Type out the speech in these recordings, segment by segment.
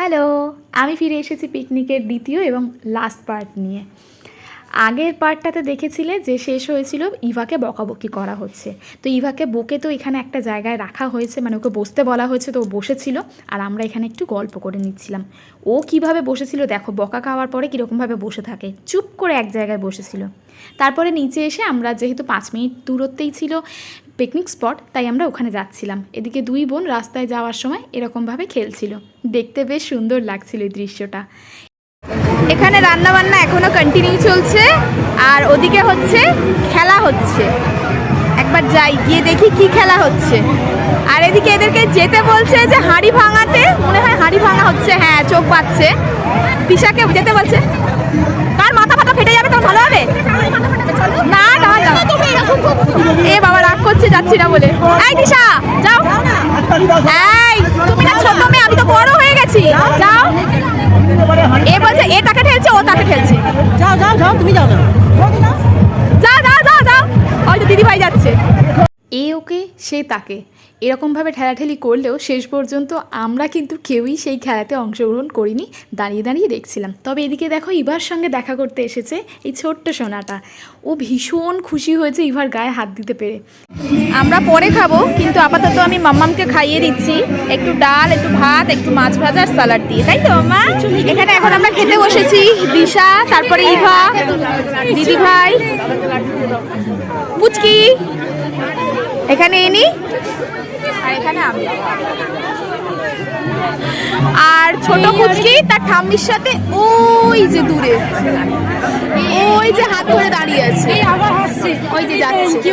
Hello, আমি ফিরে এসেছি পিকনিকের দ্বিতীয় এবং লাস্ট পার্ট নিয়ে। আগের পার্টটাতে দেখেছিলে যে শেষ হয়েছিল ইভাকে বকাবকি করা হচ্ছে। তো ইভাকে বকে তো এখানে একটা জায়গায় রাখা হয়েছে, মানে ওকে বসতে বলা হয়েছে, তো ও বসেছিল আর আমরা এখানে একটু গল্প করে নিচ্ছিলাম। ও কিভাবে বসেছিল দেখো, বকা খাওয়ার পরে কীরকমভাবে বসে থাকে, চুপ করে এক জায়গায় বসেছিল। তারপরে নিচে এসে আমরা যেহেতু 5 মিনিট দূরত্বেই ছিল পিকনিক স্পট, তাই আমরা ওখানে যাচ্ছিলাম। এদিকে দুই বোন রাস্তায় যাওয়ার সময় এরকমভাবে খেলছিল, দেখতে বেশ সুন্দর লাগছিল এই দৃশ্যটা। এখানে রান্না বান্না এখনো কন্টিনিউ চলছে আর ওদিকে হচ্ছে খেলা হচ্ছে। একবার যাই গিয়ে দেখি কি খেলা হচ্ছে। আর এদিকে এদেরকে যেতে বলছে যে হাঁড়ি ভাঙাতে, মনে হয় হাঁড়ি ভাঙা হচ্ছে, হ্যাঁ চোখ পাচ্ছে। দিশাকে যেতে বলছে, কার মাথা ফাটা ফেটে যাবে তো ভালো হবে না। না না এ বাবা রাগ করছে, যাচ্ছি না বলে। এই দিশা যাও, এই তুমি না ছোট মেয়ে, আমি তো বড় হয়ে গেছি, যাও। এ বলছে এ তাকে ঠেলছে, ও তাকে ঠেলছে। যাও যাও যাও, তুমি যাও না, যাও যাও যাও যাও, হয়তো দিদি ভাই যাচ্ছে। এ ওকে সে তাকে এরকমভাবে ঠেলাঠেলি করলেও শেষ পর্যন্ত আমরা কিন্তু কেউই সেই খেলাতে অংশগ্রহণ করিনি, দাঁড়িয়ে দাঁড়িয়ে দেখছিলাম। তবে এদিকে দেখো ইভার সঙ্গে দেখা করতে এসেছে এই ছোট্ট সোনাটা। ও ভীষণ খুশি হয়েছে ইভার গায়ে হাত দিতে পেরে। আমরা পরে খাবো, কিন্তু আপাতত আমি মাম্মামকে খাইয়ে দিচ্ছি একটু ডাল, একটু ভাত, একটু মাছ ভাজা আর স্যালাড দিয়ে, তাই তো মাম্মা? এখানে এখন আমরা খেতে বসেছি, দিশা, তারপরে ইভা, দিদি ভাই, পুচকি এখানে এনি, আর এখানে আমি আর ছোট পুচকি তার ঠাম্মির সাথে ওই যে দূরে, ওই যে হাত ধরে দাঁড়িয়ে আছে, ওই যে যাচ্ছে।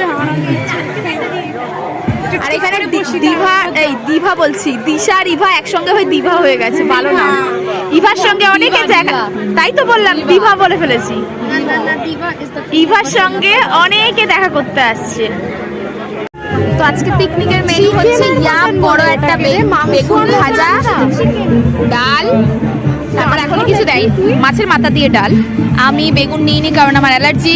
আর এখানে দিভা, এই দিভা বলছি, দিশা আর ইভা একসঙ্গে হয়ে দিভা হয়ে গেছে, ভালো না। ইভার সঙ্গে অনেকে জায়গা, তাই তো বললাম দিভা বলে ফেলেছি। ইভার সঙ্গে অনেকে দেখা করতে আসছে। তো আজকে পিকনিকের মেনু হচ্ছে ইয়াম বড় একটা বেগুন ভাজা, ডাল, তারপর এখনো কিছু দেয়, মাছের মাথা দিয়ে ডাল। আমি বেগুন নিইনি কারণ আমার অ্যালার্জি,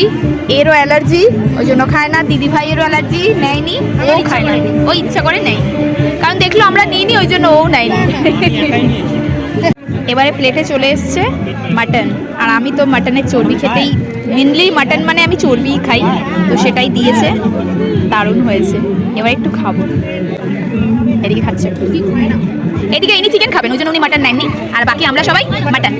এরও অ্যালার্জি, ওই জন্য খায় না। দিদি ভাইয়েরও অ্যালার্জি, নেয়নি, ও খায় না, ও ইচ্ছা করে নেই, কারণ দেখলো আমরা নিইনি ওই জন্য ও নেয়নি। এবারে প্লেটে চলে এসছে মাটন, আর আমি তো মাটনের চর্বি খেতেই, মেনলি মাটন মানে আমি চর্বিই খাই, তো সেটাই দিয়েছে, দারুণ হয়েছে। এবার একটু খাবো। এদিকে খাচ্ছে, এদিকে ইনি চিকেন খাবেন, ওই জন্য উনি মাটন নেননি, আর বাকি আমরা সবাই মাটন।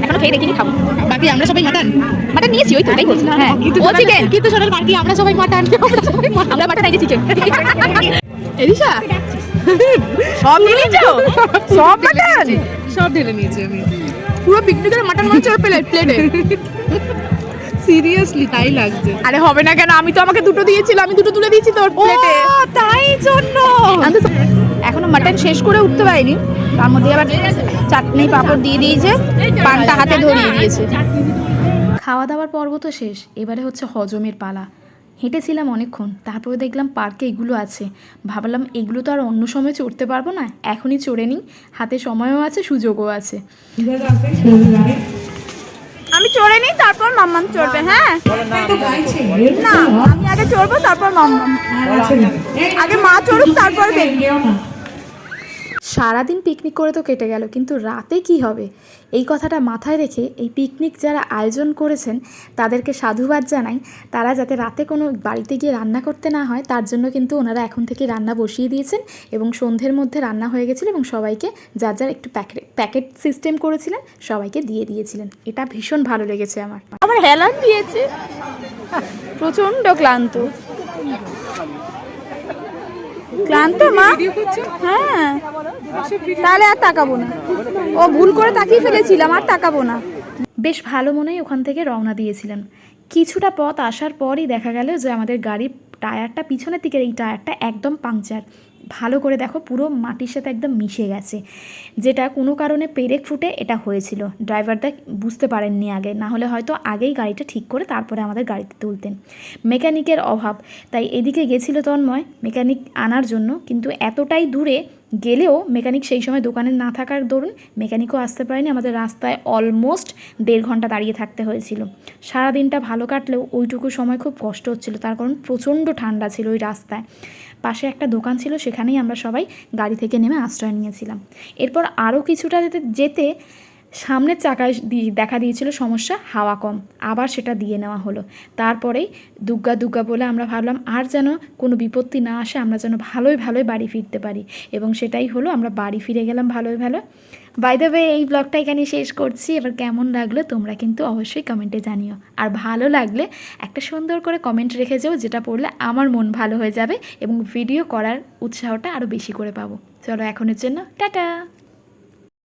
এখনো খেয়ে দেখিনি, খাবো। বাকি আমরা সবাই মাটন মাটন নিয়েছি, ওই তো তাই বলছি। হ্যাঁ ও চিকেন, কিন্তু শোনার বাকি আমরা সবাই মাটন, আমরা মাটন, এই যে চিকেন। এলিশা সব নিয়ে নিয়েছো? সব মাটন সব ঢেলে নিয়েছি আমি, পুরো পিকনিকের মাটন মনে হচ্ছে প্লেটে। সিরিয়াসলি তাই লাগছে। আরে হবে না কেন, আমি তো আমাকে দুটো দিয়েছিল, আমি দুটো তুলে দিয়েছি তোর প্লেটে, তাই জন্য এখনো মাটন শেষ করে উঠতে পারিনি, তার মধ্যে আবার চাটনি পাঁপড় দিয়ে দিয়েছে, পানটা হাতে ধরিয়ে দিয়েছে। খাওয়া দাওয়ার পর্ব তো শেষ, এবারে হচ্ছে হজমের পালা। হেঁটেছিলাম অনেকক্ষণ, তারপরে দেখলাম পার্কে এগুলো আছে, ভাবলাম এগুলো তো আর অন্য সময় চড়তে পারবো না, এখনই চড়ে নিই, হাতে সময়ও আছে, সুযোগও আছে। আমি চড়ে নিই, তারপর মাম্মাম চড়বে। হ্যাঁ না, আমি আগে চড়বো, তারপর মাম্মাম, আগে মা চড়ুক তারপর বেবি। সারাদিন পিকনিক করে তো কেটে গেল, কিন্তু রাতে কি হবে এই কথাটা মাথায় রেখে এই পিকনিক যারা আয়োজন করেছেন তাদেরকে সাধুবাদ জানাই। তারা যাতে রাতে কোনো বাড়িতে গিয়ে রান্না করতে না হয়, তার জন্য কিন্তু ওনারা এখন থেকে রান্না বসিয়ে দিয়েছেন, এবং সন্ধ্যের মধ্যে রান্না হয়ে গেছিলো, এবং সবাইকে যার যার একটু প্যাকেট সিস্টেম করেছিলেন, সবাইকে দিয়ে দিয়েছিলেন। এটা ভীষণ ভালো লেগেছে আমার। আমার হেলান দিয়েছে, প্রচণ্ড ক্লান্ত মা। হ্যাঁ তাহলে আর তাকাবো না, ও ভুল করে তাকিয়ে ফেলেছিলাম, আর তাকাবো না। বেশ ভালো মনেই ওখান থেকে রওনা দিয়েছিলাম। কিছুটা পথ আসার পরই দেখা গেল যে আমাদের গাড়ির টায়ারটা, পিছনের দিকের এই টায়ারটা একদম পাংচার। ভালো করে দেখো, পুরো মাটির সাথে একদম মিশে গেছে, যেটা কোনো কারণে পেরেক ফুটে এটা হয়েছিল। ড্রাইভারটা বুঝতে পারেননি আগে, না হলে হয়তো আগেই গাড়িটা ঠিক করে তারপরে আমাদের গাড়িতে তুলতেন। মেকানিকের অভাব, তাই এদিকে গেছিলো তন্ময় মেকানিক আনার জন্য, কিন্তু এতটাই দূরে গেলেও মেকানিক সেই সময় দোকানে না থাকার দরুন মেকানিকও আসতে পারেনি। আমাদের রাস্তায় অলমোস্ট 1.5 ঘন্টা দাঁড়িয়ে থাকতে হয়েছিল। সারাদিনটা ভালো কাটলেও ওইটুকু সময় খুব কষ্ট হচ্ছিল, তার কারণ প্রচণ্ড ঠান্ডা ছিল ওই রাস্তায়। পাশে একটা দোকান ছিল, সেখানেই আমরা সবাই গাড়ি থেকে নেমে আশ্রয় নিয়েছিলাম। এরপর আরও কিছুটা যেতে সামনের চাকায় দেখা দিয়েছিল সমস্যা, হাওয়া কম, আবার সেটা দিয়ে নেওয়া হলো। তারপরেই দুগ্গা দুগ্গা বলে আমরা ভাবলাম আর যেন কোনো বিপত্তি না আসে, আমরা যেন ভালোই ভালোই বাড়ি ফিরতে পারি, এবং সেটাই হলো, আমরা বাড়ি ফিরে গেলাম ভালোই ভালো। বাই দ্য ওয়ে, এই ব্লগটা এখানে শেষ করছি। এবার কেমন লাগলো তোমরা কিন্তু অবশ্যই কমেন্টে জানিও, আর ভালো লাগলে একটা সুন্দর করে কমেন্ট রেখে যাও, যেটা পড়লে আমার মন ভালো হয়ে যাবে এবং ভিডিও করার উৎসাহটা আরও বেশি করে পাবো। চলো এখনের জন্য টাটা।